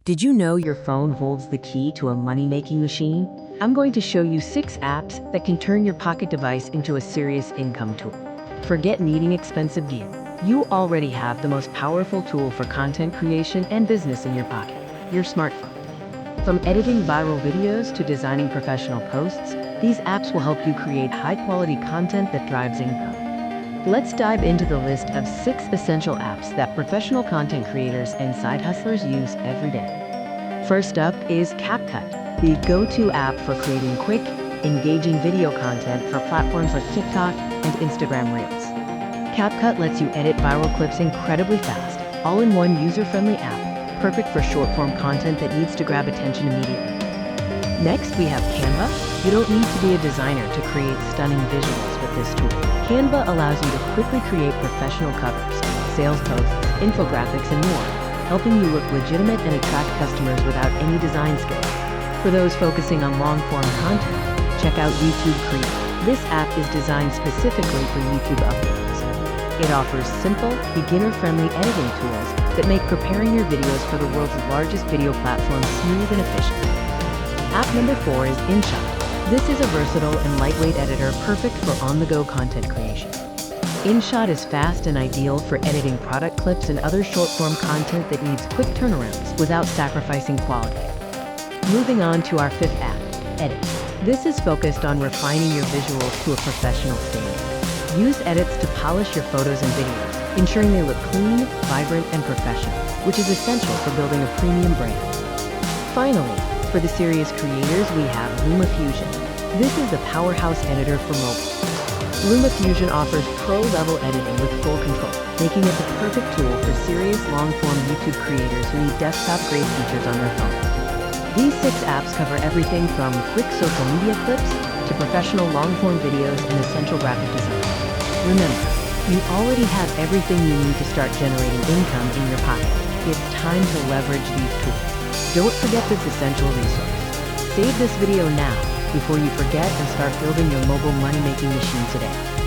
Did you know your phone holds the key to a money-making machine? I'm going to show you 6 apps that can turn your pocket device into a serious income tool. Forget needing expensive gear. You already have the most powerful tool for content creation and business in your pocket, your smartphone. From editing viral videos to designing professional posts, these apps will help you create high-quality content that drives income. Let's dive into the list of 6 essential apps that professional content creators and side hustlers use every day. First up is CapCut, the go-to app for creating quick, engaging video content for platforms like TikTok and Instagram Reels. CapCut lets you edit viral clips incredibly fast, all in one user-friendly app, perfect for short-form content that needs to grab attention immediately. Next, we have Canva. You don't need to be a designer to create stunning visuals with this tool. Canva allows you to quickly create professional covers, sales posts, infographics, and more, helping you look legitimate and attract customers without any design skills. For those focusing on long-form content, check out YouTube Create. This app is designed specifically for YouTube uploads. It offers simple, beginner-friendly editing tools that make preparing your videos for the world's largest video platform smooth and efficient. App number 4 is InShot. This is a versatile and lightweight editor perfect for on-the-go content creation. InShot is fast and ideal for editing product clips and other short-form content that needs quick turnarounds without sacrificing quality. Moving on to our 5th app, Edit. This is focused on refining your visuals to a professional standard. Use edits to polish your photos and videos, ensuring they look clean, vibrant, and professional, which is essential for building a premium brand. Finally, for the serious creators, we have LumaFusion. This is the powerhouse editor for mobile. LumaFusion offers pro-level editing with full control, making it the perfect tool for serious long-form YouTube creators who need desktop-grade features on their phone. These 6 apps cover everything from quick social media clips to professional long-form videos and essential graphic design. Remember, you already have everything you need to start generating income in your pocket. It's time to leverage these tools. Don't forget this essential resource. Save this video now before you forget and start building your mobile money-making machine today.